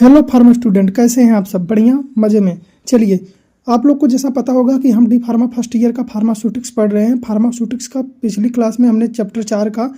Hello pharma student, कैसे हैं आप सब? बढ़िया, मज़े में। चलिए, आप लोग को जैसा पता होगा कि हम डी फार्मा फर्स्ट ईयर का फार्मास्यूटिक्स पढ़ रहे हैं। फार्मास्यूटिक्स का पिछली क्लास में हमने चैप्टर 4 का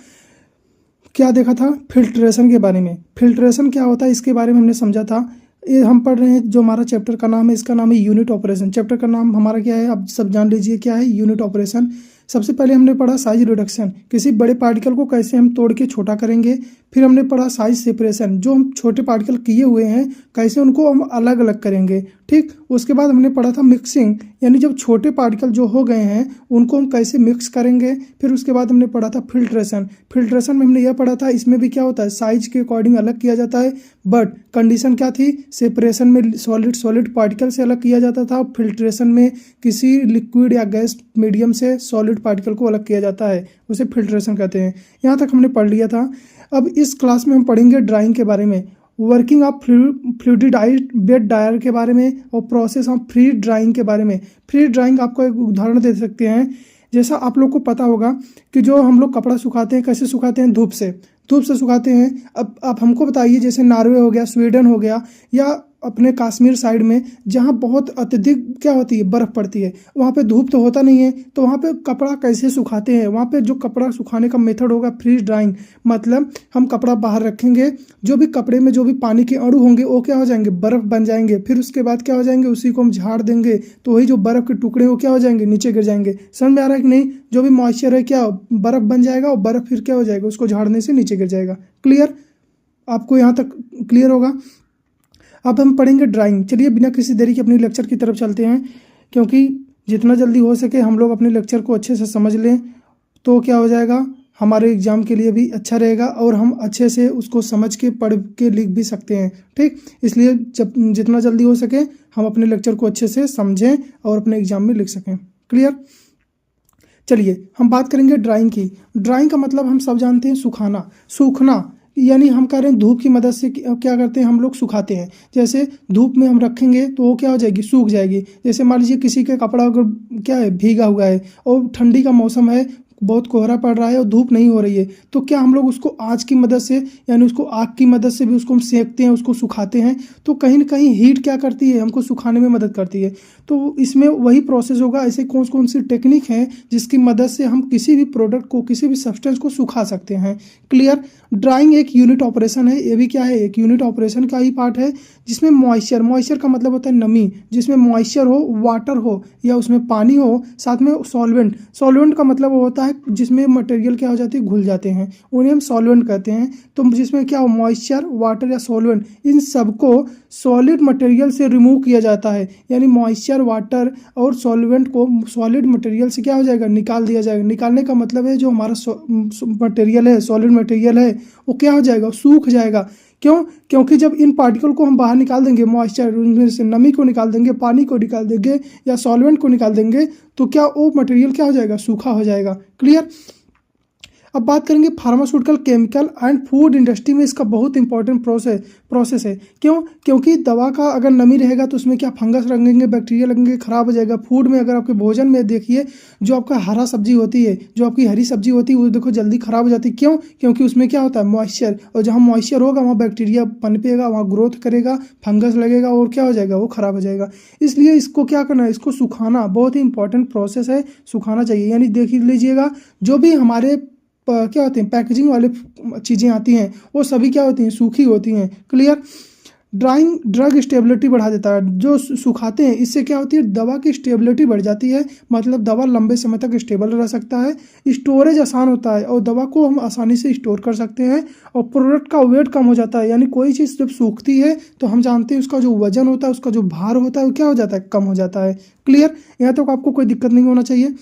क्या देखा था? फिल्ट्रेशन के बारे में। फिल्ट्रेशन क्या होता है इसके बारे में हमने समझा था। ये हम पढ़ रहे हैं, जो हमारा चैप्टर का नाम है, इसका नाम है यूनिट ऑपरेशन। चैप्टर का नाम हमारा क्या है आप सब जान लीजिए, क्या है? Unit operation. सबसे पहले हमने पढ़ा साइज रिडक्शन, किसी बड़े पार्टिकल को कैसे हम तोड़ के छोटा करेंगे। फिर हमने पढ़ा साइज सेपरेशन, जो हम छोटे पार्टिकल किए हुए हैं कैसे उनको हम अलग अलग करेंगे। ठीक, उसके बाद हमने पढ़ा था मिक्सिंग, यानी जब छोटे पार्टिकल जो हो गए हैं उनको हम कैसे मिक्स करेंगे। फिर उसके बाद हमने पढ़ा था फिल्ट्रेशन। फिल्ट्रेशन में हमने यह पढ़ा था, इसमें भी क्या होता है, साइज के अकॉर्डिंग अलग किया जाता है, बट कंडीशन क्या थी? सेपरेशन में सॉलिड पार्टिकल से अलग किया जाता था, फिल्ट्रेशन में किसी लिक्विड या गैस मीडियम से सॉलिड पार्टिकल को अलग किया जाता है, उसे फिल्ट्रेशन कहते हैं। यहाँ तक हमने पढ़ लिया था। अब इस क्लास में हम पढ़ेंगे ड्राइंग के बारे में, वर्किंग ऑफ फ्लूइडिडाइज्ड बेड ड्रायर के बारे में, और प्रोसेस ऑफ फ्री ड्राइंग के बारे में। फ्री ड्राइंग आपको एक उदाहरण दे सकते हैं। जैसा आप लोग को पता होगा कि जो हम लोग कपड़ा सुखाते हैं, कैसे सुखाते हैं? धूप से सुखाते हैं। अब आप हमको बताइए, जैसे नॉर्वे हो गया, स्वीडन हो गया, या अपने कश्मीर साइड में जहाँ बहुत अत्यधिक क्या होती है, बर्फ़ पड़ती है, वहाँ पे धूप तो होता नहीं है, तो वहाँ पे कपड़ा कैसे सुखाते हैं? वहाँ पे जो कपड़ा सुखाने का मेथड होगा फ्रीज ड्राइंग, मतलब हम कपड़ा बाहर रखेंगे, जो भी कपड़े में जो भी पानी के अणु होंगे वो क्या हो जाएंगे, बर्फ़ बन जाएंगे। फिर उसके बाद क्या हो जाएंगे, उसी को हम झाड़ देंगे, तो वही जो बर्फ़ के टुकड़े वो क्या हो जाएंगे, नीचे गिर जाएंगे। समझ में आ रहा है कि नहीं? जो भी मॉइस्चर है क्या बर्फ़ बन जाएगा, और बर्फ़ फिर क्या हो जाएगा, उसको झाड़ने से नीचे गिर जाएगा। क्लियर? आपको यहाँ तक क्लियर होगा? अब हम पढ़ेंगे ड्राइंग। चलिए, बिना किसी देरी के अपनी लेक्चर की तरफ चलते हैं, क्योंकि जितना जल्दी हो सके हम लोग अपने लेक्चर को अच्छे से समझ लें, तो क्या हो जाएगा, हमारे एग्ज़ाम के लिए भी अच्छा रहेगा, और हम अच्छे से उसको समझ के पढ़ के लिख भी सकते हैं। ठीक, इसलिए जब जितना जल्दी हो सके हम अपने लेक्चर को अच्छे से समझें और अपने एग्ज़ाम में लिख सकें। क्लियर? चलिए, हम बात करेंगे ड्राइंग की। ड्राइंग का मतलब हम सब जानते हैं, सुखाना। सूखना यानी हम कह रहे हैं धूप की मदद से क्या करते हैं, हम लोग सुखाते हैं। जैसे धूप में हम रखेंगे तो वो क्या हो जाएगी, सूख जाएगी। जैसे मान लीजिए किसी का कपड़ा अगर क्या है, भीगा हुआ है, और ठंडी का मौसम है, बहुत कोहरा पड़ रहा है और धूप नहीं हो रही है, तो क्या हम लोग उसको आँच की मदद से, यानी उसको आग की मदद से भी उसको हम सेकते हैं, उसको सुखाते हैं। तो कहीं ना कहीं हीट क्या करती है, हमको सुखाने में मदद करती है। तो इसमें वही प्रोसेस होगा। ऐसे कौन कौन सी टेक्निक हैं जिसकी मदद से हम किसी भी प्रोडक्ट को, किसी भी सब्सटेंस को सुखा सकते हैं। क्लियर? ड्राइंग एक यूनिट ऑपरेशन है। ये भी क्या है, एक यूनिट ऑपरेशन का ही पार्ट है, जिसमें मॉइस्चर का मतलब होता है नमी, जिसमें मॉइस्चर हो, वाटर हो, या उसमें पानी हो, साथ में सॉल्वेंट का मतलब वो होता है जिसमें मटेरियल क्या हो जाती है, घुल जाते हैं, उन्हें हम सॉल्वेंट कहते हैं। तो जिसमें क्या हो, मॉइस्चर, वाटर या सॉल्वेंट, इन सबको सॉलिड मटेरियल से रिमूव किया जाता है। यानी मॉइस्चर, वाटर और सॉल्वेंट को सॉलिड मटेरियल से क्या हो जाएगा, निकाल दिया जाएगा। निकालने का मतलब है जो हमारा मटेरियल है, सॉलिड मटेरियल है, वो क्या हो जाएगा, सूख जाएगा। क्यों? क्योंकि जब इन पार्टिकल को हम बाहर निकाल देंगे, मॉइस्चर, उनमें से नमी को निकाल देंगे, पानी को निकाल देंगे, या सॉल्वेंट को निकाल देंगे, तो क्या वो मटेरियल क्या हो जाएगा, सूखा हो जाएगा। क्लियर? अब बात करेंगे pharmaceutical, chemical and food industry में इसका बहुत इंपॉर्टेंट प्रोसेस है। क्यों? क्योंकि दवा का अगर नमी रहेगा तो उसमें क्या फंगस लगेंगे, बैक्टीरिया लगेंगे, खराब हो जाएगा। फूड में अगर आपके भोजन में देखिए, जो आपका हरा सब्जी होती है, जो आपकी हरी सब्जी होती है, वो देखो जल्दी खराब हो जाती है। क्यों? क्योंकि उसमें क्या होता है, मॉइस्चर, और जहाँ मॉइस्चर होगा वहाँ बैक्टीरिया पनपेगा, वहाँ ग्रोथ करेगा, फंगस लगेगा, और क्या हो जाएगा, वो खराब हो जाएगा। इसलिए इसको क्या करना है, इसको सुखाना बहुत ही इंपॉर्टेंट प्रोसेस है, सुखाना चाहिए। यानी देख लीजिएगा, जो भी हमारे क्या होते हैं, पैकेजिंग वाले चीज़ें आती हैं, वो सभी क्या होती हैं, सूखी होती हैं। क्लियर? ड्राइंग ड्रग स्टेबिलिटी बढ़ा देता है। जो सुखाते हैं इससे क्या होती है, दवा की स्टेबिलिटी बढ़ जाती है, मतलब दवा लंबे समय तक स्टेबल रह सकता है। स्टोरेज आसान होता है, और दवा को हम आसानी से स्टोर कर सकते हैं, और प्रोडक्ट का वेट कम हो जाता है। यानी कोई चीज़ जब सूखती है तो हम जानते हैं उसका जो वजन होता है, उसका जो भार होता है, वो क्या हो जाता है, कम हो जाता है। क्लियर? यहाँ तक आपको कोई दिक्कत नहीं होना चाहिए।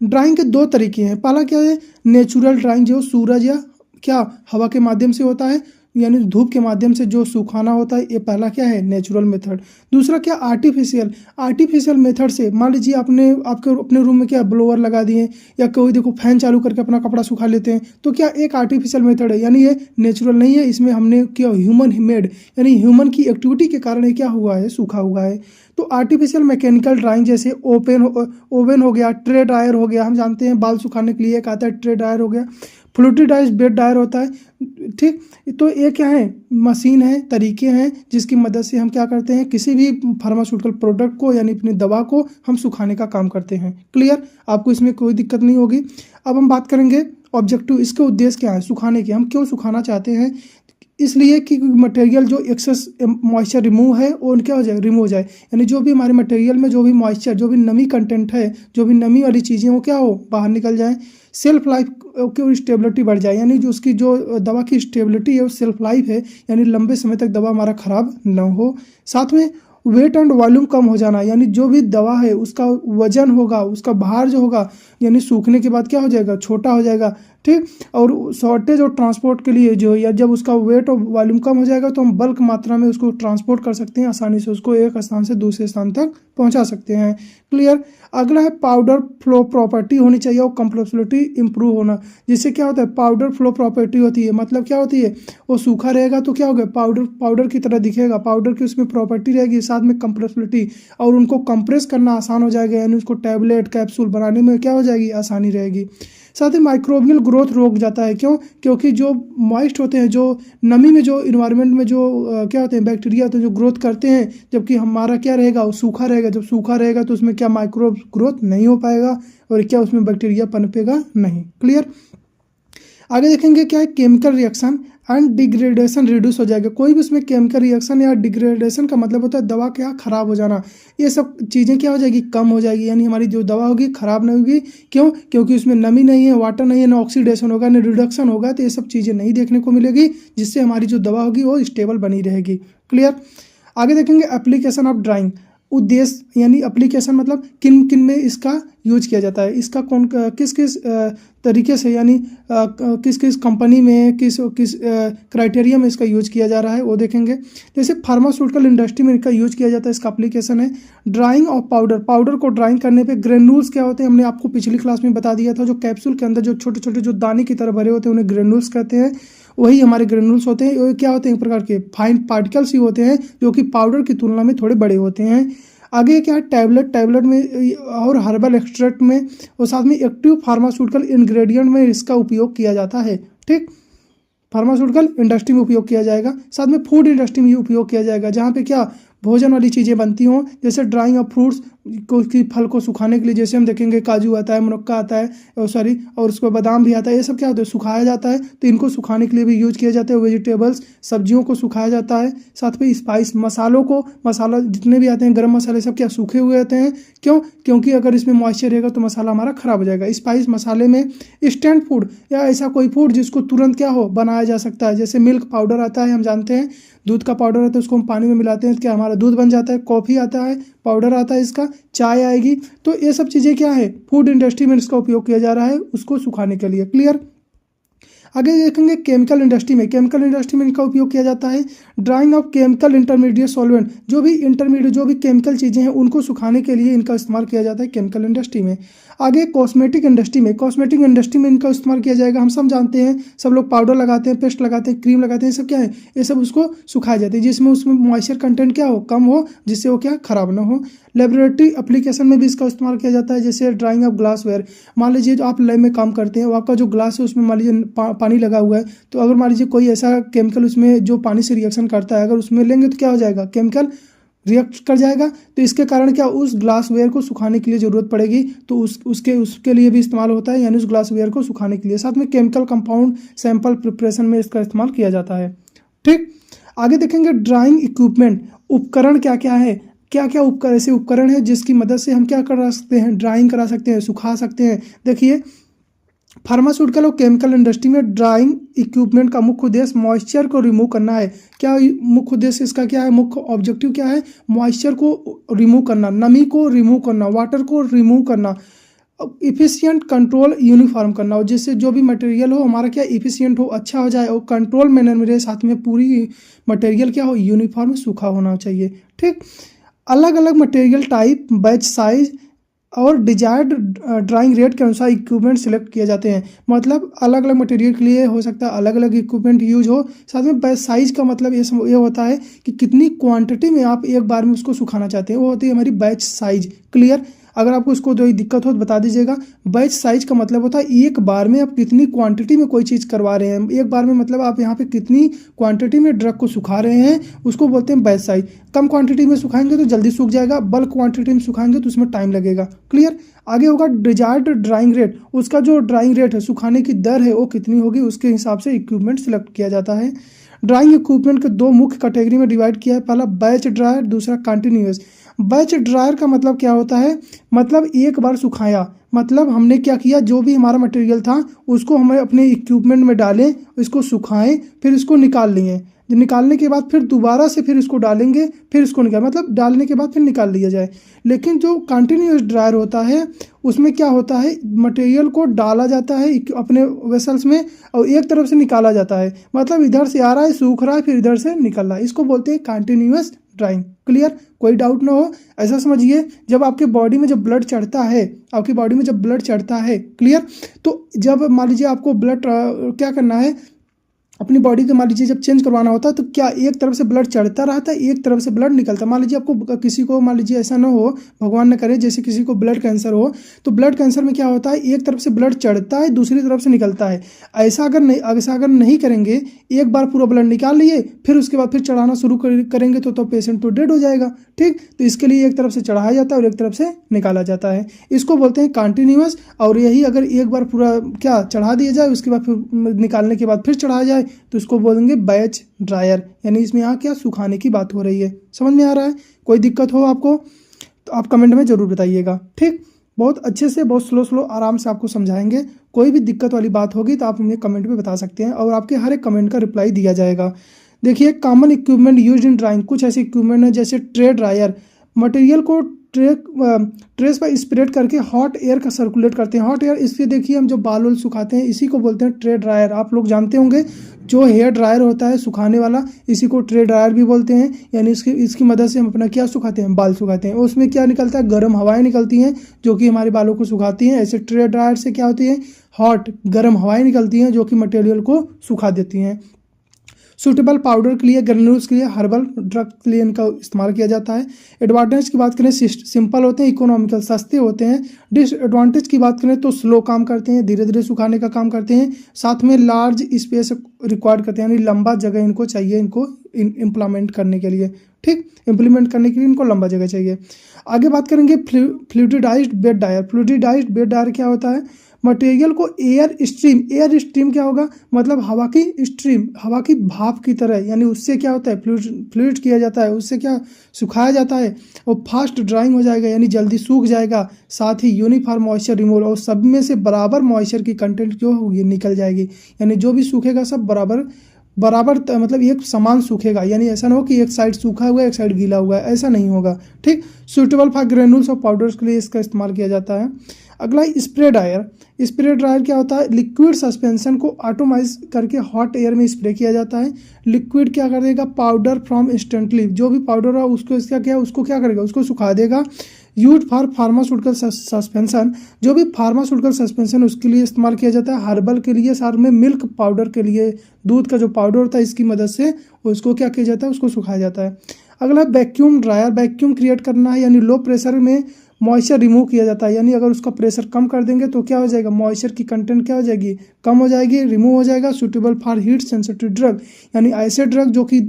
ड्राइंग के दो तरीके हैं। पहला क्या है, नेचुरल ड्राइंग, जो सूरज या क्या हवा के माध्यम से होता है, यानी धूप के माध्यम से जो सुखाना होता है, ये पहला क्या है, नेचुरल मेथड। दूसरा क्या, आर्टिफिशियल मेथड से, मान लीजिए आपने अपने रूम में क्या ब्लोअर लगा दिए, या कोई देखो फैन चालू करके अपना कपड़ा सुखा लेते हैं, तो क्या एक आर्टिफिशियल मेथड है, यानी ये नेचुरल नहीं है। इसमें हमने क्या ह्यूमन मेड, यानी ह्यूमन की एक्टिविटी के कारण ये क्या हुआ है, सूखा हुआ है। तो आर्टिफिशियल मैकेनिकल ड्राइंग जैसे ओवन हो गया, ट्रे ड्रायर हो गया, हम जानते हैं बाल सुखाने के लिए एक आता है ट्रे ड्रायर हो गया। फ्लूइडाइज्ड बेड ड्रायर होता है, ठीक। तो ये क्या है, मशीन है, तरीके हैं जिसकी मदद से हम क्या करते हैं, किसी भी फार्मास्यूटिकल प्रोडक्ट को यानी अपनी दवा को हम सुखाने का काम करते हैं। क्लियर, आपको इसमें कोई दिक्कत नहीं होगी। अब हम बात करेंगे ऑब्जेक्टिव, इसके उद्देश्य क्या है सुखाने के, हम क्यों सुखाना चाहते हैं। इसलिए कि मटेरियल जो एक्सेस मॉइस्चर रिमूव है वो क्या हो जाए, रिमूव हो जाए, यानी जो भी हमारे मटेरियल में जो भी मॉइस्चर, जो भी नमी कंटेंट है, जो भी नमी वाली चीज़ें वो क्या हो, बाहर निकल जाए। सेल्फ लाइफ की स्टेबिलिटी बढ़ जाए, यानी जो उसकी जो दवा की स्टेबिलिटी है वो सेल्फ लाइफ है, यानी लंबे समय तक दवा हमारा ख़राब न हो। साथ में वेट एंड वॉल्यूम कम हो जाना, यानी जो भी दवा है उसका वजन होगा, उसका भार जो होगा, यानी सूखने के बाद क्या हो जाएगा, छोटा हो जाएगा, ठीक। और शॉर्टेज और ट्रांसपोर्ट के लिए जो, या जब उसका वेट और वॉल्यूम कम हो जाएगा तो हम बल्क मात्रा में उसको ट्रांसपोर्ट कर सकते हैं, आसानी से उसको एक स्थान से दूसरे स्थान तक पहुंचा सकते हैं। क्लियर। अगला है पाउडर फ्लो प्रॉपर्टी होनी चाहिए और कंप्रेसिबिलिटी इंप्रूव होना। जिससे क्या होता है, पाउडर फ्लो प्रॉपर्टी होती है, मतलब क्या होती है, वो सूखा रहेगा तो क्या होगा, पाउडर की तरह दिखेगा, पाउडर की उसमें प्रॉपर्टी रहेगी, साथ में कंप्रेसिबिलिटी, और उनको कंप्रेस करना आसान हो जाएगा, यानी उसको टैबलेट कैप्सूल बनाने में क्या हो जाएगी, आसानी रहेगी। साथ ही माइक्रोबियल ग्रोथ रोक जाता है, क्यों, क्योंकि जो मॉइस्ट होते हैं, जो नमी में जो इन्वायरमेंट में जो क्या होते हैं, बैक्टीरिया होते हैं जो ग्रोथ करते हैं, जबकि हमारा क्या रहेगा, वो सूखा रहेगा। जब सूखा रहेगा तो उसमें क्या माइक्रोब ग्रोथ नहीं हो पाएगा और क्या उसमें बैक्टीरिया पनपेगा नहीं। क्लियर। आगे देखेंगे क्या है, chemical reaction and degradation reduce हो जाएगा। कोई भी उसमें केमिकल रिएक्शन या डिग्रेडेशन का मतलब होता है दवा क्या खराब हो जाना, ये सब चीज़ें क्या हो जाएगी, कम हो जाएगी, यानी हमारी जो दवा होगी खराब नहीं होगी। क्यों, क्योंकि उसमें नमी नहीं है, वाटर नहीं है, ना ऑक्सीडेशन होगा, ना रिडक्शन होगा, तो ये सब चीज़ें नहीं देखने को मिलेगी, जिससे हमारी जो दवा होगी वो स्टेबल बनी रहेगी। क्लियर। आगे देखेंगे एप्लीकेशन ऑफ ड्राइंग। उद्देश्य यानी एप्लीकेशन मतलब किन किन में इसका यूज किया जाता है, इसका कौन किस किस तरीके से, यानी किस किस कंपनी में, किस किस क्राइटेरिया में इसका यूज किया जा रहा है वो देखेंगे। जैसे फार्मास्यूटिकल इंडस्ट्री में इसका यूज किया जाता है, इसका एप्लीकेशन है ड्राइंग ऑफ पाउडर। पाउडर को ड्राइंग करने पे ग्रेन्यूल्स क्या होते हैं, हमने आपको पिछली क्लास में बता दिया था, जो कैप्सूल के अंदर जो छोटे छोटे जो दाने की तरह भरे होते हैं उन्हें ग्रेन्यूल्स कहते हैं। वही हमारे ग्रेन्यूल्स होते हैं, ये क्या होते हैं, एक प्रकार के फाइन पार्टिकल्स ही होते हैं, जो कि पाउडर की तुलना में थोड़े बड़े होते हैं। आगे क्या है, टैबलेट में और हर्बल एक्सट्रैक्ट में और साथ में एक्टिव फार्मास्यूटिकल इंग्रेडिएंट में इसका उपयोग किया जाता है, ठीक। फार्मास्यूटिकल इंडस्ट्री में उपयोग किया जाएगा, साथ में फूड इंडस्ट्री में उपयोग किया जाएगा, जहाँ पे क्या भोजन वाली चीज़ें बनती हों, जैसे ड्राइंग ऑफ फ्रूट्स को की फल को सुखाने के लिए, जैसे हम देखेंगे काजू आता है, मुनक्का आता है, और उसको बादाम भी आता है, ये सब क्या होता है, सुखाया जाता है, तो इनको सुखाने के लिए भी यूज किया जाता है। वेजिटेबल्स, सब्जियों को सुखाया जाता है, साथ में स्पाइस, मसाला जितने भी आते हैं, गरम मसाले सब क्या सूखे हुए आते हैं। क्यों, क्योंकि अगर इसमें मॉइस्चर रहेगा तो मसाला हमारा खराब हो जाएगा। स्पाइस मसाले में इंस्टेंट फूड या ऐसा कोई फूड जिसको तुरंत क्या हो, बनाया जा सकता है, जैसे मिल्क पाउडर आता है, हम जानते हैं दूध का पाउडर आता है, उसको हम पानी में मिलाते हैं तो क्या हमारा दूध बन जाता है। कॉफ़ी आता है, पाउडर आता है इसका, चाय आएगी, तो ये सब चीज़ें क्या है, फूड इंडस्ट्री में इसका उपयोग किया जा रहा है उसको सुखाने के लिए। क्लियर। आगे देखेंगे केमिकल इंडस्ट्री में इनका उपयोग किया जाता है drying of chemical intermediate solvent. जो भी केमिकल चीज़ें हैं उनको सुखाने के लिए इनका इस्तेमाल किया जाता है केमिकल इंडस्ट्री में। आगे कॉस्मेटिक इंडस्ट्री में इनका इस्तेमाल किया जाएगा। हम सब जानते हैं, सब लोग पाउडर लगाते हैं, पेस्ट लगाते हैं, क्रीम लगाते हैं, सब क्या है, ये सब उसको सुखाए जाते हैं, जिसमें उसमें मॉइस्चर कंटेंट क्या हो, कम हो, जिससे वो क्या खराब ना हो। लेबोरेटरी एप्लीकेशन में भी इसका इस्तेमाल किया जाता है, जैसे ड्राइंग ऑफ ग्लासवेयर। मान लीजिए जो आप लैब में काम करते हैं, वो आपका जो ग्लास है उसमें मान लीजिए पानी लगा हुआ है, तो अगर मान लीजिए कोई ऐसा केमिकल उसमें जो पानी से रिएक्शन करता है, अगर उसमें लेंगे तो क्या हो जाएगा, केमिकल रिएक्ट कर जाएगा, तो इसके कारण क्या उस ग्लासवेयर को सुखाने के लिए ज़रूरत पड़ेगी, तो उसके लिए भी इस्तेमाल होता है, यानी उस ग्लासवेयर को सुखाने के लिए। साथ में केमिकल कंपाउंड सैंपल प्रिपरेशन में इसका इस्तेमाल किया जाता है, ठीक। आगे देखेंगे ड्राइंग इक्विपमेंट, उपकरण क्या क्या है, क्या क्या ऐसे उपकरण है जिसकी मदद से हम क्या करा सकते हैं, ड्राइंग करा सकते हैं, सुखा सकते हैं। देखिए फार्मास्यूटिकल और केमिकल इंडस्ट्री में ड्राइंग इक्विपमेंट का मुख्य उद्देश्य मॉइस्चर को रिमूव करना है। क्या मुख्य उद्देश्य इसका क्या है, मुख्य ऑब्जेक्टिव क्या है, मॉइस्चर को रिमूव करना, नमी को रिमूव करना, वाटर को रिमूव करना, इफिशियंट कंट्रोल यूनिफॉर्म करना, और जिससे जो भी मटेरियल हो हमारा क्या इफिशियंट हो, अच्छा हो जाए, और कंट्रोल मैनर में रहे, साथ में पूरी मटेरियल क्या हो, यूनिफॉर्म सूखा होना चाहिए, ठीक। अलग अलग मटेरियल टाइप, बैच साइज और डिजायर्ड ड्राइंग रेट के अनुसार इक्विपमेंट सिलेक्ट किए जाते हैं। मतलब अलग अलग मटेरियल के लिए हो सकता है अलग अलग इक्विपमेंट यूज हो। साथ में बैच साइज का मतलब ये होता है कि कितनी क्वांटिटी में आप एक बार में उसको सुखाना चाहते हैं, वो होती है हमारी बैच साइज। क्लियर। अगर आपको इसको कोई दिक्कत हो तो बता दीजिएगा। बैच साइज का मतलब होता है एक बार में आप कितनी क्वांटिटी में कोई चीज़ करवा रहे हैं, एक बार में मतलब आप यहाँ पे कितनी क्वांटिटी में ड्रग को सुखा रहे हैं, उसको बोलते हैं बैच साइज। कम क्वांटिटी में सुखाएंगे तो जल्दी सूख जाएगा, बल्क क्वांटिटी में सुखाएंगे तो उसमें टाइम लगेगा। क्लियर। आगे होगा डिजायर्ड ड्राइंग रेट, उसका जो ड्राइंग रेट है, सुखाने की दर है, वो कितनी होगी, उसके हिसाब से इक्विपमेंट सिलेक्ट किया जाता है। ड्राइंग इक्विपमेंट को दो मुख्य कैटेगरी में डिवाइड किया है, पहला बैच ड्रायर, दूसरा कंटिन्यूअस। बैच ड्रायर का मतलब क्या होता है, मतलब एक बार सुखाया, मतलब हमने क्या किया, जो भी हमारा मटेरियल था उसको हमें अपने इक्विपमेंट में डालें, इसको सुखाएं, फिर इसको निकाल लिए, निकालने के बाद फिर दोबारा से फिर इसको डालेंगे, फिर इसको निकाल, मतलब डालने के बाद फिर निकाल लिया जाए। लेकिन जो कंटिन्यूअस ड्रायर होता है उसमें क्या होता है, मटेरियल को डाला जाता है अपने वेसल्स में और एक तरफ से निकाला जाता है, मतलब इधर से आ रहा है, सूख रहा है, फिर इधर से निकल रहा है, इसको बोलते हैं कंटिन्यूअस ड्राइंग। क्लियर, कोई डाउट ना हो। ऐसा समझिए, जब आपके बॉडी में जब ब्लड चढ़ता है, आपकी बॉडी में जब ब्लड चढ़ता है, क्लियर, तो जब मान लीजिए आपको ब्लड क्या करना है, अपनी बॉडी के मान लीजिए जब चेंज करवाना होता है तो क्या एक तरफ से ब्लड चढ़ता रहता है, एक तरफ से ब्लड निकलता है। मान लीजिए आपको किसी को, मान लीजिए ऐसा ना हो, भगवान न करे, जैसे किसी को ब्लड कैंसर हो, तो ब्लड कैंसर में क्या होता है, एक तरफ से ब्लड चढ़ता है, दूसरी तरफ से निकलता है। ऐसा अगर नहीं करेंगे, एक बार पूरा ब्लड निकाल लिए, फिर उसके बाद फिर चढ़ाना शुरू करेंगे तो पेशेंट तो डेड हो जाएगा। ठीक, तो इसके लिए एक तरफ से चढ़ाया जाता है और एक तरफ से निकाला जाता है, इसको बोलते हैं कंटिन्यूअस। और यही अगर एक बार पूरा क्या चढ़ा दिया जाए, उसके बाद फिर निकालने के बाद फिर चढ़ाया जाए, तो इसको बोलेंगे बैच ड्रायर। यानी इसमें यहाँ क्या सुखाने की बात हो रही है। समझ में आ रहा है? कोई दिक्कत हो आपको तो आप कमेंट में ज़रूर बताइएगा। ठीक, बहुत अच्छे से, बहुत स्लो आराम से आपको समझाएंगे। कोई भी दिक्कत वाली बात होगी तो आप हमें कमेंट में बता सकते हैं और आपके हर एक कमेंट का रिप्लाई दिया जाएगा। देखिए, common equipment used in drawing, कुछ ऐसे इक्विपमेंट है जैसे ट्रे ड्रायर, मटेरियल को ट्रेस पर स्प्रेड करके हॉट एयर का सर्कुलेट करते हैं। हॉट एयर, इससे देखिए हम जो बाल वाल सुखाते हैं इसी को बोलते हैं ट्रे ड्रायर। आप लोग जानते होंगे, जो हेयर ड्रायर होता है सुखाने वाला, इसी को ट्रे ड्रायर भी बोलते हैं। यानी इसकी मदद से हम अपना क्या सुखाते हैं, बाल सुखाते हैं। उसमें क्या निकलता है, गर्म हवाएं निकलती हैं जो कि हमारे बालों को सुखाती हैं। ऐसे ट्रे ड्रायर से क्या होती है, हॉट गर्म हवाएं निकलती हैं जो कि मटेरियल को सुखा देती हैं। सूटेबल पाउडर के लिए, ग्रेन्यूल्स के लिए, हर्बल ड्रग के लिए इनका इस्तेमाल किया जाता है। एडवांटेज की बात करें, सिंपल होते हैं, इकोनॉमिकल सस्ते होते हैं। डिसएडवांटेज की बात करें तो स्लो काम करते हैं, धीरे धीरे सुखाने का काम करते हैं। साथ में लार्ज स्पेस रिक्वायर्ड करते हैं, यानी लंबा जगह इनको चाहिए, इनको इम्प्लीमेंट करने के लिए। ठीक, इम्प्लीमेंट करने के लिए इनको लंबा जगह चाहिए। आगे बात करेंगे fluidised bed dryer. Fluidised bed dryer क्या होता है, मटेरियल को एयर स्ट्रीम क्या होगा, मतलब हवा की स्ट्रीम, हवा की भाप की तरह, यानी उससे क्या होता है, फ्लूइड किया जाता है, उससे क्या सुखाया जाता है, और फास्ट ड्राइंग हो जाएगा, यानी जल्दी सूख जाएगा। साथ ही यूनिफॉर्म मॉइस्चर रिमूवल, और सब में से बराबर मॉइस्चर की कंटेंट जो होगी निकल जाएगी, यानी जो भी सूखेगा सब बराबर मतलब एक समान सूखेगा। यानी ऐसा ना हो कि एक साइड सूखा हुआ है एक साइड गीला हुआ है, ऐसा नहीं होगा। ठीक, सूटेबल फॉर ग्रेन्यूल्स और पाउडर्स के लिए इसका इस्तेमाल किया जाता है। अगला स्प्रे ड्रायर। स्प्रे ड्रायर क्या होता है, लिक्विड सस्पेंशन को ऑटोमाइज करके हॉट एयर में स्प्रे किया जाता है। लिक्विड क्या कर देगा, पाउडर फ्रॉम इंस्टेंटली, जो भी पाउडर है उसको क्या करेगा, उसको सुखा देगा। यूज फॉर फार्मास्यूटिकल सस्पेंशन, जो भी फार्मास्यूटिकल सस्पेंशन उसके लिए इस्तेमाल किया जाता है। हर्बल के लिए, साथ में मिल्क पाउडर के लिए, दूध का जो पाउडर होता है इसकी मदद से उसको क्या किया जाता है, उसको सुखाया जाता है। अगला वैक्यूम ड्रायर। वैक्यूम क्रिएट करना है, यानी लो प्रेशर में मॉइस्चर रिमूव किया जाता है। यानी अगर उसका प्रेशर कम कर देंगे तो क्या हो जाएगा, मॉइस्चर की कंटेंट क्या हो जाएगी, कम हो जाएगी, रिमूव हो जाएगा। Suitable for heat sensitive drug, यानी ऐसे ड्रग जो कि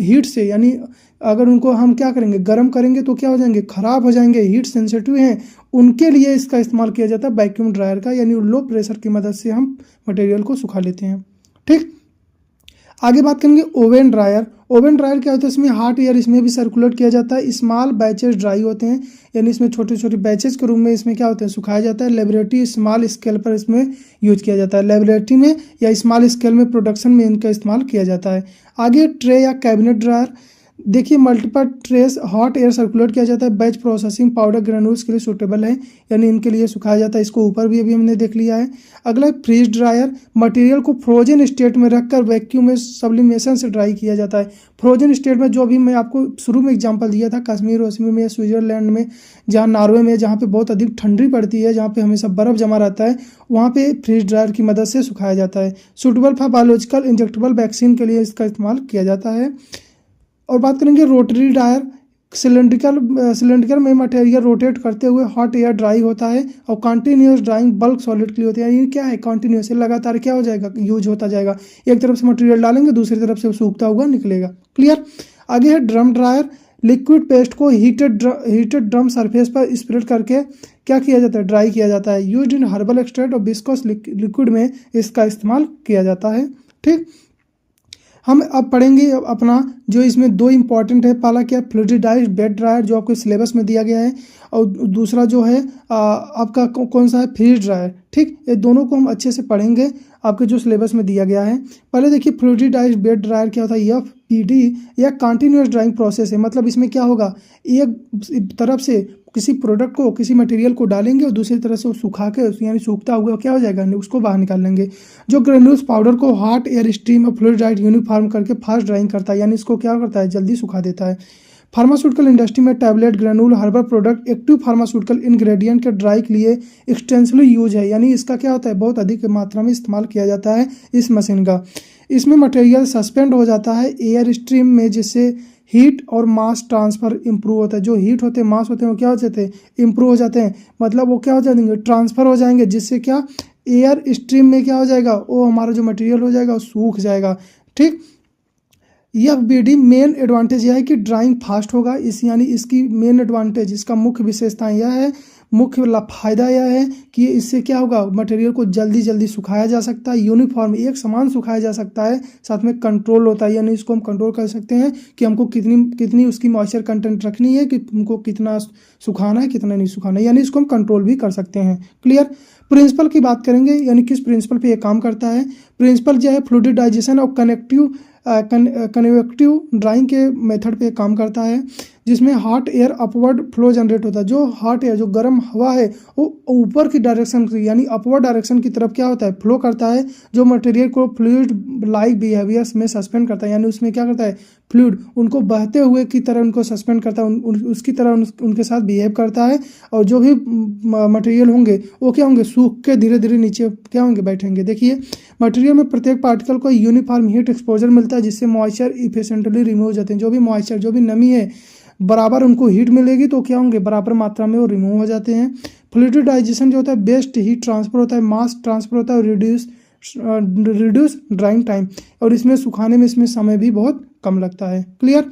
हीट से, यानी अगर उनको हम क्या करेंगे, गर्म करेंगे तो क्या हो जाएंगे, खराब हो जाएंगे, हीट सेंसिटिव हैं, उनके लिए इसका इस्तेमाल किया जाता है वैक्यूम ड्रायर का। यानी लो प्रेशर की मदद से हम मटेरियल को सुखा लेते हैं। ठीक, आगे बात करेंगे ओवन ड्रायर। ओवन ड्रायर क्या होता है, इसमें हॉट एयर इसमें भी सर्कुलेट किया जाता है। स्मॉल बैचेस ड्राई होते हैं, यानी इसमें छोटे छोटे बैचेस के रूप में इसमें क्या होता है, सुखाया जाता है। लेबोरेटरी स्मॉल स्केल पर इसमें यूज किया जाता है, लेबोरेटरी में या स्मॉल स्केल में प्रोडक्शन में इनका इस्तेमाल किया जाता है। आगे ट्रे या कैबिनेट ड्रायर। देखिए, multiple trace hot air circulate किया जाता है। बैच प्रोसेसिंग पाउडर ग्रेन्यूल्स के लिए सूटेबल है, यानी इनके लिए सुखाया जाता है। इसको ऊपर भी अभी हमने देख लिया है। अगला फ्रीज ड्रायर। मटेरियल को फ्रोजन स्टेट में रखकर वैक्यूम में सब्लिमेशन से ड्राई किया जाता है। फ्रोजन स्टेट में, जो अभी मैं आपको शुरू में एग्जांपल दिया था, कश्मीर वश्मीर में, स्विट्जरलैंड में, जहाँ नॉर्वे में, जहाँ पे बहुत अधिक ठंडी पड़ती है, जहाँ पे हमेशा बर्फ़ जमा रहता है, वहाँ पे फ्रीज ड्रायर की मदद से सुखाया जाता है। Suitable for biological injectable vaccine के लिए इसका इस्तेमाल किया जाता है। और बात करेंगे रोटरी ड्रायर। सिलेंड्रिकल में मटेरियल रोटेट करते हुए हॉट एयर ड्राई होता है, और कंटिन्यूस ड्राइंग बल्क सॉलिड के लिए होती है। यानी क्या है, कंटिन्यूस लगातार क्या हो जाएगा, यूज होता जाएगा। एक तरफ से मटेरियल डालेंगे, दूसरी तरफ से सूखता हुआ निकलेगा। क्लियर। आगे है ड्रम ड्रायर। लिक्विड पेस्ट को हीटेड ड्रम सरफेस पर स्प्रेड करके क्या किया जाता है, ड्राई किया जाता है। यूज्ड इन हर्बल एक्सट्रैक्ट और विस्कोस लिक्विड में इसका इस्तेमाल किया जाता है। ठीक। हम अब पढ़ेंगे अपना जो इसमें दो इंपॉर्टेंट है। पहला क्या है, फ्लूइडाइज्ड बेड ड्रायर जो आपको सिलेबस में दिया गया है, और दूसरा जो है आपका कौन सा है, फ्रीज ड्रायर। ठीक, ये दोनों को हम अच्छे से पढ़ेंगे आपके जो सिलेबस में दिया गया है। पहले देखिए फ्लूइडाइज्ड बेड ड्रायर क्या होता है, FBD या कंटिन्यूस ड्राइंग प्रोसेस है। मतलब इसमें क्या होगा, एक तरफ से किसी प्रोडक्ट को, किसी मटेरियल को डालेंगे और दूसरी तरफ से वो सुखा के यानी सूखता हुआ क्या हो जाएगा, उसको बाहर निकाल लेंगे। जो ग्रेन्यूल्स पाउडर को हॉट एयर स्ट्रीम और फ्लूइडाइज्ड यूनिफॉर्म करके फास्ट ड्राइंग करता है, यानी इसको क्या करता है, जल्दी सुखा देता है। फार्मास्यूटिकल इंडस्ट्री में tablet, granule, herbal product, active pharmaceutical ingredient के ड्राई के लिए एक्सटेंसिवली यूज है। यानी इसका क्या होता है, बहुत अधिक मात्रा में इस्तेमाल किया जाता है इस मशीन का। इसमें मटेरियल सस्पेंड हो जाता है एयर स्ट्रीम में, जिससे हीट और मास ट्रांसफर इंप्रूव होता है। जो हीट होते हैं, मास होते हैं, वो क्या हो जाते हैं, इंप्रूव हो जाते हैं। मतलब वो क्या हो जाएंगे, ट्रांसफर हो जाएंगे, जिससे क्या एयर स्ट्रीम में क्या हो जाएगा, वो हमारा जो मटेरियल हो जाएगा वो सूख जाएगा। ठीक। FBD मेन एडवांटेज यह है कि ड्राइंग फास्ट होगा। यानी इसकी मेन एडवांटेज, इसका मुख्य विशेषता यह है, मुख्य फायदा यह है कि इससे क्या होगा, मटेरियल को जल्दी जल्दी सुखाया जा सकता है, यूनिफॉर्म एक समान सुखाया जा सकता है, साथ में कंट्रोल होता है। यानी इसको हम कंट्रोल कर सकते हैं कि हमको कितनी उसकी मॉइस्चर कंटेंट रखनी है, कि हमको कितना सुखाना है, कितना नहीं सुखाना है, यानी इसको हम कंट्रोल भी कर सकते हैं। क्लियर। प्रिंसिपल की बात करेंगे, यानी किस प्रिंसिपल पे ये काम करता है। प्रिंसिपल जो है फ्लूइडाइजेशन और कन्वेक्टिव ड्राइंग के मेथड पे काम करता है, जिसमें hot air upward flow generate होता है। जो हॉट एयर, जो गर्म हवा है, वो ऊपर की डायरेक्शन यानी अपवर्ड डायरेक्शन की तरफ क्या होता है, फ्लो करता है, जो मटेरियल को फ्लूइड लाइक बिहेवियर्स में सस्पेंड करता है। यानी उसमें क्या करता है, फ्लूइड उनको बहते हुए की तरह उनको सस्पेंड करता है, उसकी तरह उनके साथ बिहेव करता है। और जो भी मटेरियल होंगे वो क्या होंगे, सूख के धीरे धीरे नीचे क्या होंगे, बैठेंगे। देखिए मटेरियल में प्रत्येक पार्टिकल को यूनिफॉर्म हीट एक्सपोजर मिलता है, जिससे मॉइस्चर इफिशिएंटली रिमूव हो जाते हैं। जो भी मॉइस्चर, जो भी नमी है, बराबर उनको हीट मिलेगी तो क्या होंगे, बराबर मात्रा में वो रिमूव हो जाते हैं। फ्लूइडाइजेशन जो होता है, बेस्ट हीट ट्रांसफर होता है, मास ट्रांसफर होता है, और रिड्यूस ड्राइंग टाइम, और इसमें सुखाने में इसमें समय भी बहुत कम लगता है। क्लियर।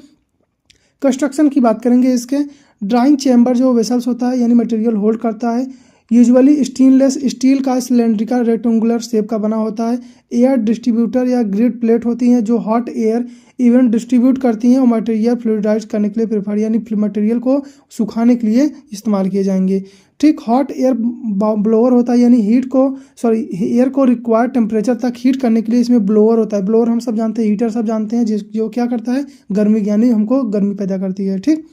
कंस्ट्रक्शन की बात करेंगे इसके। ड्राइंग चैम्बर जो वेसल्स होता है, यानी मटेरियल होल्ड करता है, यूजुअली स्टेनलेस स्टील का सिलेंड्रिकल रेक्टेंगुलर शेप का बना होता है। एयर डिस्ट्रीब्यूटर या ग्रिड प्लेट होती हैं जो हॉट एयर इवेंट डिस्ट्रीब्यूट करती हैं और मटेरियल फ्लूइडाइज करने के लिए प्रेफर, यानी मटेरियल को सुखाने के लिए इस्तेमाल किए जाएंगे। ठीक। हॉट एयर ब्लोअर होता है, यानी एयर को रिक्वायर्ड टेम्परेचर तक हीट करने के लिए इसमें ब्लोअर होता है। ब्लोअर हम सब जानते हैं, हीटर सब जानते हैं, जो क्या करता है, गर्मी, यानी हमको गर्मी पैदा करती है। ठीक।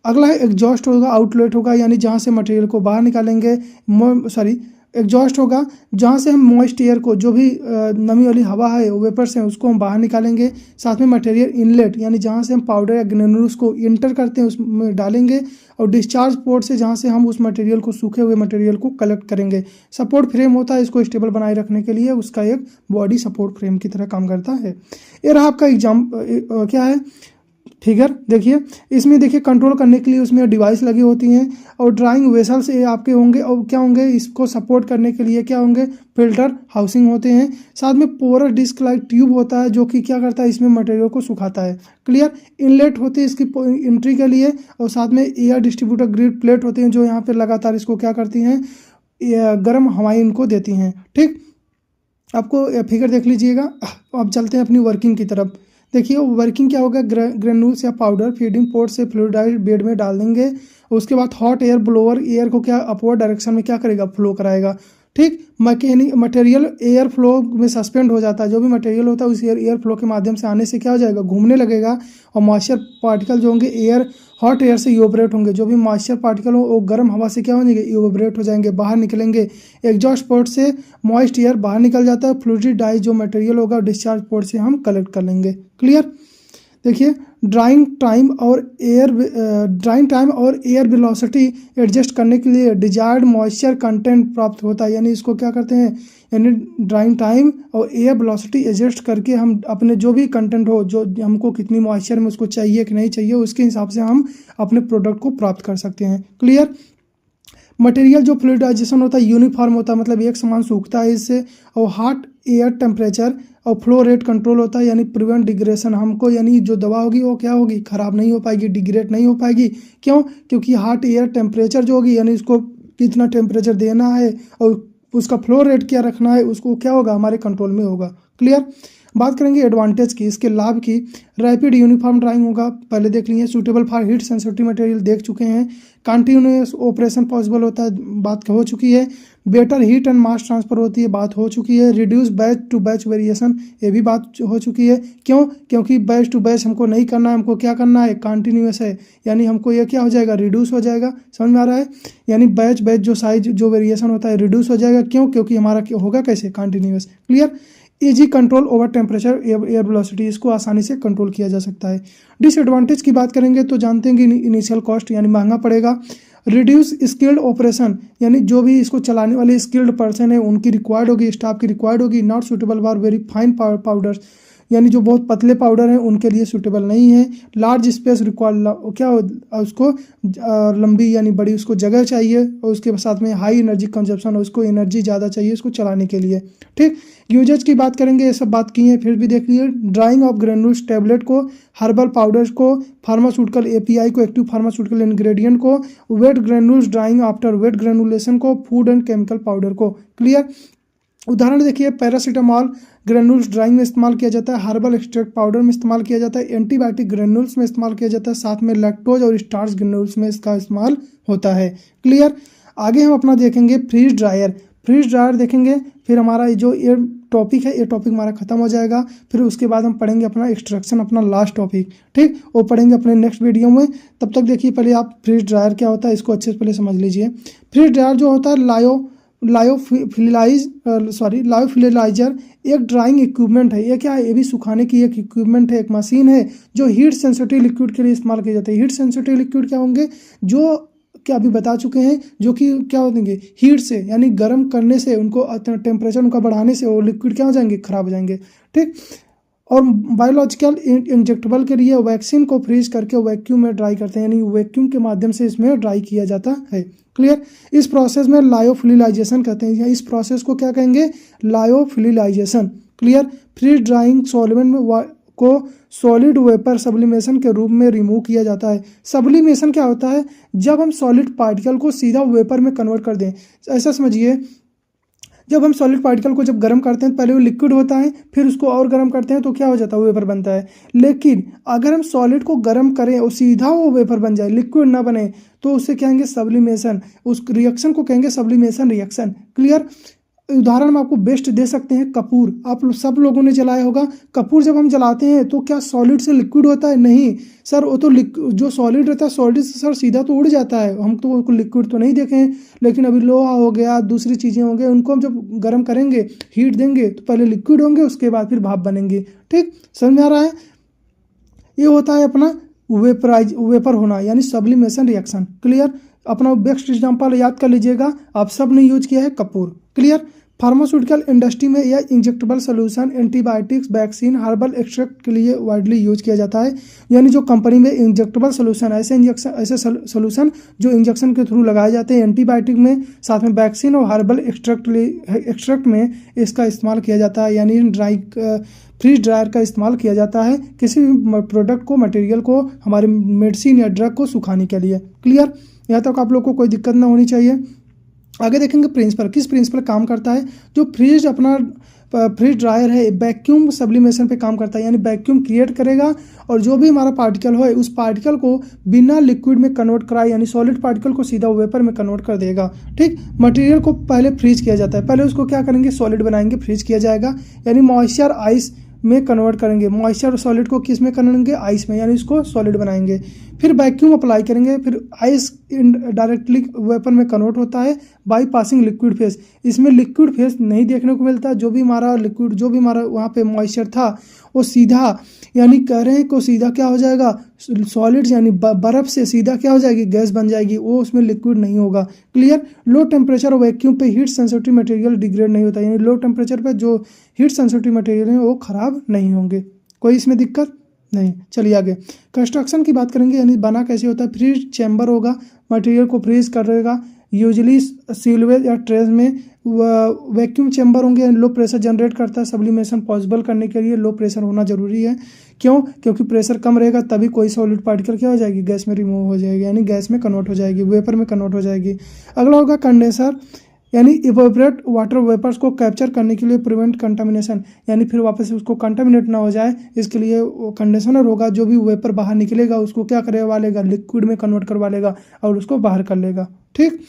अगला है एग्जॉस्ट होगा, आउटलेट होगा, यानी जहाँ से मटेरियल को बाहर निकालेंगे, एग्जॉस्ट होगा जहाँ से हम मॉइस्ट एयर को, जो भी नमी वाली हवा है, वेपर्स हैं, उसको हम बाहर निकालेंगे। साथ में मटेरियल इनलेट, यानी जहाँ से हम पाउडर या ग्रेनुल्स को इंटर करते हैं उसमें डालेंगे, और डिस्चार्ज पोर्ट से जहाँ से हम उस मटेरियल को, सूखे हुए मटेरियल को कलेक्ट करेंगे। सपोर्ट फ्रेम होता है, इसको स्टेबल बनाए रखने के लिए उसका एक बॉडी सपोर्ट फ्रेम की तरह काम करता है। ये रहा आपका एग्जाम क्या है, फिगर। देखिए इसमें देखिए कंट्रोल करने के लिए उसमें डिवाइस लगी होती हैं, और ड्राइंग वेसल्स आपके होंगे, और क्या होंगे, इसको सपोर्ट करने के लिए क्या होंगे, फिल्टर हाउसिंग होते हैं। साथ में पोरस डिस्क लाइक ट्यूब होता है, जो कि क्या करता है, इसमें मटेरियल को सुखाता है। क्लियर। इनलेट होती है इसकी एंट्री के लिए, और साथ में एयर डिस्ट्रीब्यूटर ग्रिड प्लेट होते हैं, जो यहाँ पे लगातार इसको क्या करती हैं, गर्म हवाएं इनको देती हैं। ठीक। आपको फिगर देख लीजिएगा। अब चलते हैं अपनी वर्किंग की तरफ। देखिए वर्किंग क्या होगा, ग्रेनुल्स या पाउडर फीडिंग पोर्ट से फ्लूइडाइज्ड बेड में डाल देंगे। उसके बाद हॉट एयर ब्लोअर एयर को क्या अपवर्ड डायरेक्शन में क्या करेगा, फ्लो कराएगा। ठीक। मटेरियल एयर फ्लो में सस्पेंड हो जाता है। जो भी मटेरियल होता है उस एयर फ्लो के माध्यम से आने से क्या हो जाएगा, घूमने लगेगा, और मॉइस्चर पार्टिकल जो होंगे हॉट एयर से इवेपोरेट होंगे। जो भी मॉइस्चर पार्टिकल हो वो गर्म हवा से क्या हो जाएंगे, इवेपोरेट हो जाएंगे, बाहर निकलेंगे। एग्जॉस्ट पोर्ट से मॉइस्ट एयर बाहर निकल जाता है। फ्लूइडाइज जो मटेरियल होगा डिस्चार्ज पोर्ट से हम कलेक्ट कर लेंगे। क्लियर। देखिए ड्राइंग टाइम और एयर वेलोसिटी एडजस्ट करने के लिए डिजायर्ड मॉइस्चर कंटेंट प्राप्त होता है। यानी इसको क्या करते हैं, यानी ड्राइंग टाइम और एयर वेलोसिटी एडजस्ट करके हम अपने जो भी कंटेंट हो, जो हमको कितनी मॉइस्चर में उसको चाहिए कि नहीं चाहिए, उसके हिसाब से हम अपने प्रोडक्ट को प्राप्त कर सकते हैं। क्लियर। मटेरियल जो फ्लूइडाइजेशन होता है यूनिफॉर्म होता है, मतलब एक समान सूखता है इससे। और हॉट एयर टेम्परेचर और फ्लो रेट कंट्रोल होता है, यानी प्रिवेंट डिग्रेशन। हमको यानी जो दवा होगी वो क्या होगी, ख़राब नहीं हो पाएगी, डिग्रेड नहीं हो पाएगी। क्यों? क्योंकि हॉट एयर टेम्परेचर जो होगी, यानी इसको कितना टेम्परेचर देना है और उसका फ्लो रेट क्या रखना है, उसको क्या होगा, हमारे कंट्रोल में होगा। क्लियर। बात करेंगे एडवांटेज की, इसके लाभ की। रैपिड यूनिफॉर्म ड्राइंग होगा, पहले देख लिए। Suitable for heat sensitive material देख चुके हैं। कंटिन्यूस ऑपरेशन पॉसिबल होता है, बात हो चुकी है। Better heat and mass transfer होती है, बात हो चुकी है। Reduce batch to batch variation, ये भी बात हो चुकी है। क्यों? क्योंकि बैच टू बैच हमको नहीं करना है, हमको क्या करना है, कंटिन्यूस है, यानी हमको ये क्या हो जाएगा, रिड्यूस हो जाएगा। समझ में आ रहा है? यानी बैच बैच जो साइज जो वेरिएशन होता है रिड्यूस हो जाएगा। क्यों? क्योंकि हमारा होगा कैसे, continuous. Clear. Easy control over temperature air velocity, इसको आसानी से कंट्रोल किया जा सकता है। डिसएडवांटेज की बात करेंगे तो जानते हैं कि इनिशियल कॉस्ट यानी महंगा पड़ेगा। रिड्यूस स्किल्ड ऑपरेशन, यानी जो भी इसको चलाने वाले स्किल्ड पर्सन है उनकी रिक्वायर्ड होगी, स्टाफ की रिक्वायर्ड होगी। Not suitable for very fine powders, यानी जो बहुत पतले पाउडर हैं उनके लिए सूटेबल नहीं है। लार्ज स्पेस रिक्वायर, क्या उसको लंबी यानी बड़ी उसको जगह चाहिए, और उसके साथ में हाई एनर्जी कंजप्शन, उसको एनर्जी ज़्यादा चाहिए उसको चलाने के लिए। ठीक। यूजेज की बात करेंगे, ये सब बात की है, फिर भी देख लीजिए। ड्राइंग ऑफ ग्रेनुल्स टैबलेट को, हर्बल पाउडर्स को, फार्मास्यूटिकल एपीआई को, एक्टिव फार्मास्यूटिकल इंग्रेडिएंट को, wet granules drying after wet granulation को, फूड एंड केमिकल पाउडर को। क्लियर। उदाहरण देखिए, पैरासीटामॉल ग्रेनुल्स ड्राइंग में इस्तेमाल किया जाता है, हर्बल एक्सट्रैक्ट पाउडर में इस्तेमाल किया जाता है, एंटीबायोटिक ग्रेनुल्स में इस्तेमाल किया जाता है, साथ में लैक्टोज और स्टार्च ग्रेनुल्स में इसका इस्तेमाल होता है। क्लियर। आगे हम अपना देखेंगे फ्रीज ड्रायर। फ्रीज ड्रायर देखेंगे, फिर हमारा जो ये टॉपिक है, ये टॉपिक हमारा खत्म हो जाएगा। फिर उसके बाद हम पढ़ेंगे अपना एक्सट्रैक्शन, अपना लास्ट टॉपिक। ठीक, वो पढ़ेंगे अपने नेक्स्ट वीडियो में। तब तक देखिए, पहले आप फ्रीज ड्रायर क्या होता है इसको अच्छे से पहले समझ लीजिए। फ्रीज ड्रायर जो होता है लायोफिलिलाइजर एक ड्राइंग इक्विपमेंट है। ये क्या है, ये भी सुखाने की एक इक्विपमेंट है, एक मशीन है जो हीट सेंसिटिव लिक्विड के लिए इस्तेमाल किए जाते हैं। हीट सेंसिटिव लिक्विड क्या होंगे, जो क्या अभी बता चुके हैं, जो कि क्या होंगे, हीट से यानी गर्म करने से, उनको टेम्परेचर उनका बढ़ाने से वो लिक्विड क्या हो जाएंगे, खराब हो जाएंगे। ठीक। और बायोलॉजिकल इंजेक्टेबल के लिए वैक्सीन को फ्रीज करके वैक्यूम में ड्राई करते हैं, यानी वैक्यूम के माध्यम से इसमें ड्राई किया जाता है। क्लियर। इस प्रोसेस में लायोफिलिलाइजेशन कहते हैं, इस प्रोसेस को क्या कहेंगे, लायोफिलिलाइजेशन। क्लियर। फ्रीज ड्राइंग सॉल्वेंट में को सॉलिड वेपर सब्लिमेशन के रूप में रिमूव किया जाता है। सब्लिमेशन क्या होता है, जब हम सॉलिड पार्टिकल को सीधा वेपर में कन्वर्ट कर दें। ऐसा समझिए, जब हम सॉलिड पार्टिकल को जब गर्म करते हैं, पहले वो लिक्विड होता है, फिर उसको और गर्म करते हैं तो क्या हो जाता है, वेपर बनता है। लेकिन अगर हम सॉलिड को गर्म करें और सीधा वो वेपर बन जाए, लिक्विड ना बने, तो उससे कहेंगे सब्लिमेशन। उस रिएक्शन को कहेंगे सब्लिमेशन रिएक्शन। क्लियर। उदाहरण में आपको बेस्ट दे सकते हैं, कपूर। आप सब लोगों ने जलाया होगा। कपूर जब हम जलाते हैं तो क्या सॉलिड से लिक्विड होता है? नहीं सर, वो तो जो सॉलिड रहता है, सॉलिड से सर सीधा तो उड़ जाता है, हम तो उनको लिक्विड तो नहीं देखे हैं। लेकिन अभी लोहा हो गया, दूसरी चीज़ें होंगे, उनको हम जब गर्म करेंगे, हीट देंगे, तो पहले लिक्विड होंगे, उसके बाद फिर भाप बनेंगे। ठीक, समझ में आ रहा है? ये होता है अपना वेपर होना, यानी सब्लिमेशन रिएक्शन। क्लियर। अपना बेस्ट एग्जाम्पल याद कर लीजिएगा, आप सब ने यूज किया है कपूर। क्लियर। फार्मास्यूटिकल इंडस्ट्री में यह injectable solution, antibiotics, vaccine, herbal extract के लिए वाइडली यूज किया जाता है। यानी जो कंपनी में इंजेक्टेबल सोल्यूशन, ऐसे सोल्यूशन जो इंजेक्शन के थ्रू लगाए जाते हैं, एंटीबायोटिक में, साथ में वैक्सीन और हर्बल एक्सट्रैक्ट में इसका इस्तेमाल किया जाता है। यानी फ्रीज ड्रायर का इस्तेमाल किया जाता है किसी भी प्रोडक्ट को, मटेरियल को, हमारे मेडिसिन या ड्रग को सुखाने के लिए। क्लियर। यहाँ तक आप लोग को कोई दिक्कत ना होनी चाहिए। आगे देखेंगे प्रिंसिपल, किस प्रिंसिपल काम करता है। जो फ्रीज ड्रायर है, वैक्यूम सब्लिमेशन पे काम करता है, यानी वैक्यूम क्रिएट करेगा और जो भी हमारा पार्टिकल हो, उस पार्टिकल को बिना लिक्विड में कन्वर्ट कराए, यानी सॉलिड पार्टिकल को सीधा वेपर में कन्वर्ट कर देगा। ठीक। मटेरियल को पहले फ्रीज किया जाता है, पहले उसको क्या करेंगे, सॉलिड बनाएंगे, फ्रीज किया जाएगा, यानी मॉइस्चर आइस में कन्वर्ट करेंगे। मॉइस्चर सॉलिड को किस में करेंगे, आइस में, यानी इसको सॉलिड बनाएंगे। फिर वैक्यूम अप्लाई करेंगे, फिर आइस डायरेक्टली वेपर में कन्वर्ट होता है बाई पासिंग लिक्विड फेस। इसमें लिक्विड फेस नहीं देखने को मिलता, जो भी हमारा लिक्विड, जो भी हमारा वहाँ पे मॉइस्चर था, वो सीधा, यानी कह रहे हैं कि वो सीधा क्या हो जाएगा, सॉलिड्स यानी बर्फ से सीधा क्या हो जाएगी, गैस बन जाएगी, वो उसमें लिक्विड नहीं होगा। क्लियर। लो टेम्परेचर वैक्यूम पे हीट सेंसिटिव मटेरियल डिग्रेड नहीं होता, यानी लो टेम्परेचर पे जो हीट सेंसिटिव मटेरियल है वो खराब नहीं होंगे, कोई इसमें दिक्कत नहीं। चलिए आगे कंस्ट्रक्शन की बात करेंगे, यानी बना कैसे होता है। फ्रीज चैम्बर होगा, मटेरियल को फ्रीज करेगा, यूजली सीलवेज या ट्रेस में। वैक्यूम चैम्बर होंगे, लो प्रेशर जनरेट करता है, सब्लिमेशन पॉसिबल करने के लिए लो प्रेशर होना जरूरी है। क्यों? क्योंकि प्रेशर कम रहेगा तभी कोई सॉलिड पार्टिकल क्या हो जाएगी, गैस में रिमूव हो जाएगी, यानी गैस में कन्वर्ट हो जाएगी, वेपर में कन्वर्ट हो जाएगी। अगला होगा कंडेंसर, यानी इवेपोरेट वाटर वेपर्स को कैप्चर करने के लिए, प्रिवेंट कंटामिनेशन, यानी फिर वापस उसको कंटामिनेट ना हो जाए इसके लिए कंडेंसर होगा, जो भी वेपर बाहर निकलेगा उसको क्या करवा लेगा, लिक्विड में कन्वर्ट करवा लेगा और उसको बाहर कर लेगा। ठीक।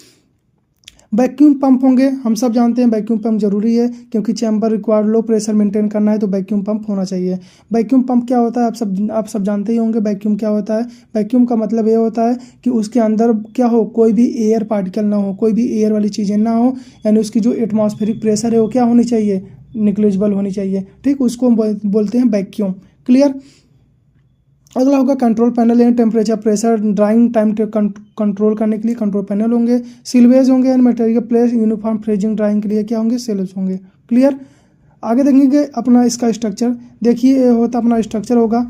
वैक्यूम पंप होंगे, हम सब जानते हैं वैक्यूम पंप जरूरी है क्योंकि chamber required low pressure maintain करना है तो वैक्यूम पंप होना चाहिए। वैक्यूम पंप क्या होता है आप सब जानते ही होंगे। वैक्यूम क्या होता है? वैक्यूम का मतलब ये होता है कि उसके अंदर क्या हो, कोई भी एयर पार्टिकल ना हो, कोई भी एयर वाली चीज़ें ना हो, यानी उसकी जो एटमॉस्फेरिक प्रेशर है वो क्या होनी चाहिए, निग्लिजिबल होनी चाहिए। ठीक, उसको बोलते हैं वैक्यूम। क्लियर। अगला होगा कंट्रोल पैनल, यानी temperature pressure drawing time control करने के लिए कंट्रोल पैनल होंगे। सिलवेज होंगे, यानी material place uniform freezing drawing के लिए क्या होंगे, सेल्स होंगे। क्लियर। आगे देखेंगे अपना इसका स्ट्रक्चर। देखिए ये होता अपना स्ट्रक्चर होगा,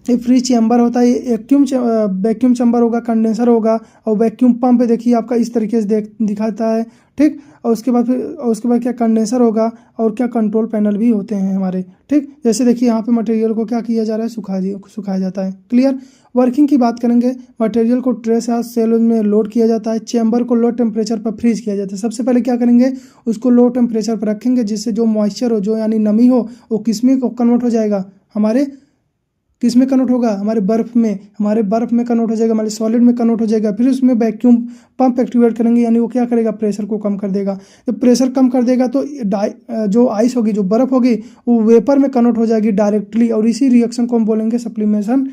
ये फ्री चैम्बर होता है, ये वैक्यूम चैम्बर होगा, कंडेंसर होगा और वैक्यूम पंप देखिए आपका इस तरीके से दिखाता है। ठीक। और उसके बाद क्या कंडेंसर होगा और क्या कंट्रोल पैनल भी होते हैं हमारे। ठीक। जैसे देखिए यहाँ पे मटेरियल को क्या किया जा रहा है, सुखाया जाता है। क्लियर। वर्किंग की बात करेंगे, मटेरियल को ट्रेस या सेल में लोड किया जाता है, चैम्बर को लो टेम्परेचर पर फ्रीज किया जाता है। सबसे पहले क्या करेंगे, उसको लो टेम्परेचर पर रखेंगे जिससे जो मॉइस्चर हो, जो यानी नमी हो, वो किसमें कन्वर्ट हो जाएगा, हमारे किस में कन्वर्ट होगा, हमारे बर्फ में कन्वर्ट हो जाएगा, हमारे सॉलिड में कन्वर्ट हो जाएगा। फिर उसमें वैक्यूम पंप एक्टिवेट करेंगे, यानी वो क्या करेगा, प्रेशर को कम कर देगा। जब प्रेशर कम कर देगा तो जो आइस होगी, जो बर्फ होगी, वो वेपर में कन्वर्ट हो जाएगी डायरेक्टली, और इसी रिएक्शन को हम बोलेंगे sublimation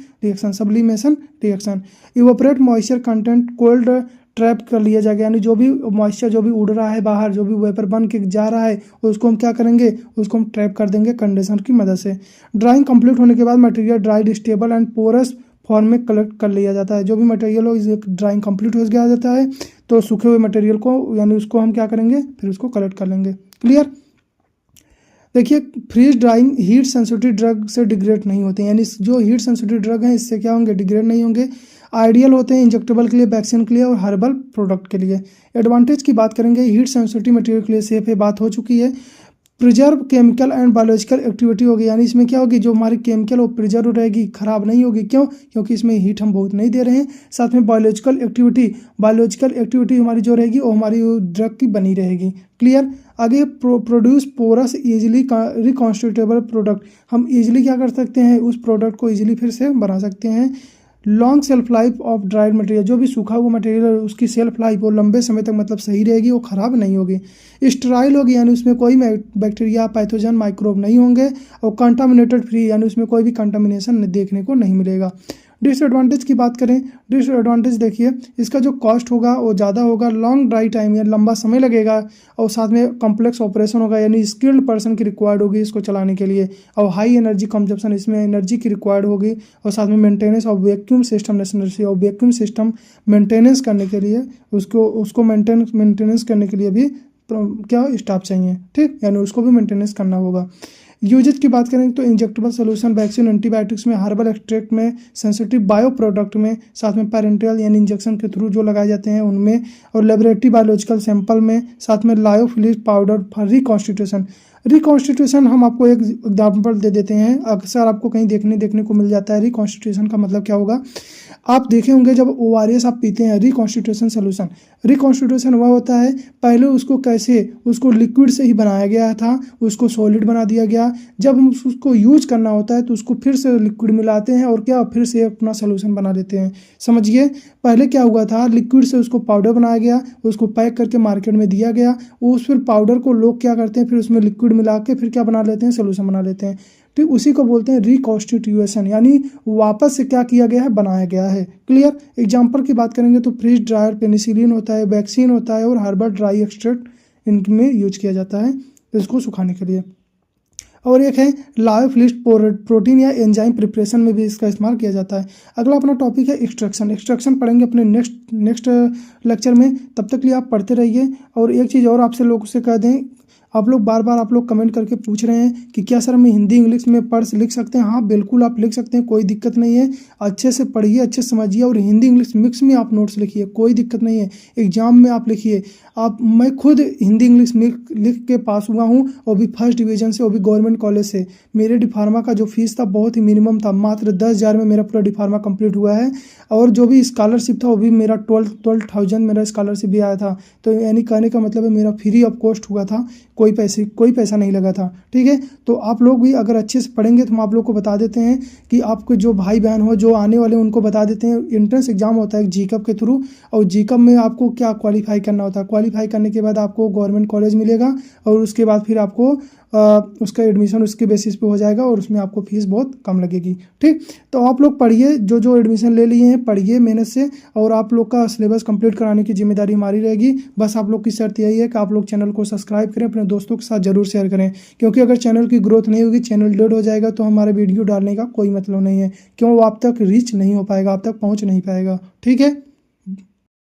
reaction. Evaporate moisture content cold trap कर लिया जाएगा, यानी जो भी मॉइस्चर जो भी उड़ रहा है बाहर, जो भी वेपर बन के जा रहा है, उसको हम क्या करेंगे, उसको हम ट्रैप कर देंगे कंडेंसर की मदद से। ड्राइंग कंप्लीट होने के बाद material dried stable and porous form में कलेक्ट कर लिया जाता है। जो भी मटेरियल हो, इस ड्राइंग कंप्लीट हो गया जाता है तो सूखे हुए मटेरियल को, यानी उसको हम क्या करेंगे, फिर उसको कलेक्ट कर लेंगे। क्लियर। देखिए freeze drying heat sensitive drug से डिग्रेड नहीं होते, यानी जो हीट सेंसिटिव ड्रग हैं इससे क्या होंगे, डिग्रेड नहीं होंगे। आइडियल होते हैं इंजेक्टेबल के लिए, वैक्सीन के लिए और हर्बल प्रोडक्ट के लिए। एडवांटेज की बात करेंगे, हीट सेंसिटिव मटेरियल के लिए सेफ है, बात हो चुकी है। Preserve chemical and biological activity होगी, यानी इसमें क्या होगी, जो हमारी केमिकल वो प्रिजर्व रहेगी, खराब नहीं होगी। क्यों? क्योंकि इसमें हीट हम बहुत नहीं दे रहे हैं। साथ में बायोलॉजिकल एक्टिविटी हमारी जो रहेगी वो हमारी ड्रग की बनी रहेगी। क्लियर। आगे प्रोड्यूस पोरस इजीली रिकॉन्स्टिट्यूटेबल प्रोडक्ट, हम इजीली क्या कर सकते हैं, उस प्रोडक्ट को इजीली फिर से बना सकते हैं। Long self life of dried material, जो भी सूखा हुआ मटेरियल है उसकी सेल्फ लाइफ वो लंबे समय तक मतलब सही रहेगी, वो खराब नहीं होगी। स्टेराइल होगी, यानी उसमें कोई बैक्टीरिया, पैथोजन, माइक्रोब नहीं होंगे। और कंटामिनेटेड फ्री, यानी उसमें कोई भी कंटामिनेशन देखने को नहीं मिलेगा। डिसएडवांटेज की बात करें, डिसएडवांटेज देखिए इसका जो कॉस्ट होगा वो ज़्यादा होगा, लॉन्ग ड्राई टाइम या लंबा समय लगेगा, और साथ में कॉम्प्लेक्स ऑपरेशन होगा, यानी स्किल्ड पर्सन की रिक्वायर्ड होगी इसको चलाने के लिए, और हाई एनर्जी कंजप्शन, इसमें एनर्जी की रिक्वायर्ड होगी, और साथ में maintenance of vacuum system necessary, और वैक्यूम सिस्टम मेंटेनेंस करने के लिए उसको मेंटेनेंस करने के लिए भी क्या स्टाफ चाहिए। ठीक, यानी उसको भी मेंटेनेंस करना होगा। यूजेज की बात करें तो इंजेक्टेबल सोल्यूशन, वैक्सीन, एंटीबायोटिक्स में, हर्बल एक्सट्रैक्ट में, सेंसिटिव बायो प्रोडक्ट में, साथ में पेरेंटियल यानी इंजेक्शन के थ्रू जो लगाए जाते हैं उनमें, और लेबोरेटरी बायोलॉजिकल सैंपल में, साथ में लायोफिलिक पाउडर फॉर रिकॉन्स्टिट्यूशन हम आपको एक एग्जाम्पल दे देते हैं, अक्सर आपको कहीं देखने को मिल जाता है। रिकॉन्स्टिट्यूशन का मतलब क्या होगा, आप देखे होंगे जब ORS आप पीते हैं, रिकॉन्स्टिट्यूशन वह होता है, पहले उसको लिक्विड से ही बनाया गया था, उसको सॉलिड बना दिया गया, जब हम उसको यूज करना होता है तो उसको फिर से लिक्विड मिलाते हैं और क्या फिर से अपना सोल्यूशन बना लेते हैं। समझिए पहले क्या हुआ था, लिक्विड से उसको पाउडर बनाया गया, उसको पैक करके मार्केट में दिया गया, उस फिर पाउडर को लोग क्या करते हैं, फिर उसमें लिक्विड मिला के फिर क्या बना लेते हैं, सोल्यूशन बना लेते हैं। ठीक, उसी को बोलते हैं रिकॉन्स्टिट्यूशन, यानी वापस से क्या किया गया है, बनाया गया है। क्लियर। एग्जाम्पल की बात करेंगे तो फ्रीज ड्रायर पेनिसिलिन होता है, वैक्सीन होता है, और हर्बल ड्राई एक्सट्रैक्ट इनमें यूज किया जाता है इसको सुखाने के लिए। और एक है लायोफिलिस प्रोटीन या एंजाइम प्रिपरेशन में भी इसका इस्तेमाल किया जाता है। अगला अपना टॉपिक है एक्सट्रैक्शन। एक्सट्रैक्शन पढ़ेंगे अपने नेक्स्ट लेक्चर में। तब तक के लिए आप पढ़ते रहिए। और एक चीज़ और आपसे लोगों से कह दें, आप लोग बार बार आप लोग कमेंट करके पूछ रहे हैं कि क्या सर हम हिंदी इंग्लिश में पढ़ लिख सकते हैं। हाँ बिल्कुल आप लिख सकते हैं, कोई दिक्कत नहीं है। अच्छे से पढ़िए, अच्छे से समझिए और हिंदी इंग्लिश मिक्स में आप नोट्स लिखिए, कोई दिक्कत नहीं है। एग्जाम में आप लिखिए। मैं खुद हिंदी इंग्लिश लिख के पास हुआ हूँ, और भी फर्स्ट डिवीज़न से, वो भी गवर्नमेंट कॉलेज से। मेरे डिफार्मा का जो फीस था बहुत ही मिनिमम था, मात्र 10,000 में मेरा पूरा डिफार्मा कंप्लीट हुआ है। और जो भी स्कॉलरशिप था वो भी मेरा 12,000 मेरा स्कॉलरशिप भी आया था। तो यानी कहने का मतलब है मेरा फ्री ऑफ कॉस्ट हुआ था, कोई पैसा नहीं लगा था। ठीक है, तो आप लोग भी अगर अच्छे से पढ़ेंगे तो हम आप लोग को बता देते हैं कि आपके जो भाई बहन हो जो आने वाले उनको बता देते हैं। एंट्रेंस एग्जाम होता है जीकअप के थ्रू, और जीकअप में आपको क्या क्वालिफाई करना होता है। क्वालिफाई करने के बाद आपको गवर्नमेंट कॉलेज मिलेगा, और उसके बाद फिर आपको उसका एडमिशन उसके बेसिस पे हो जाएगा, और उसमें आपको फीस बहुत कम लगेगी। ठीक, तो आप लोग पढ़िए, जो एडमिशन ले लिए हैं पढ़िए मेहनत से, और आप लोग का सिलेबस कंप्लीट कराने की जिम्मेदारी हमारी रहेगी। बस आप लोग की शर्त यही है कि आप लोग चैनल को सब्सक्राइब करें, अपने दोस्तों के साथ जरूर शेयर करें, क्योंकि अगर चैनल की ग्रोथ नहीं होगी, चैनल डेड हो जाएगा, तो हमारे वीडियो डालने का कोई मतलब नहीं है, क्यों वो आप तक रीच नहीं हो पाएगा, आप तक पहुँच नहीं पाएगा। ठीक है।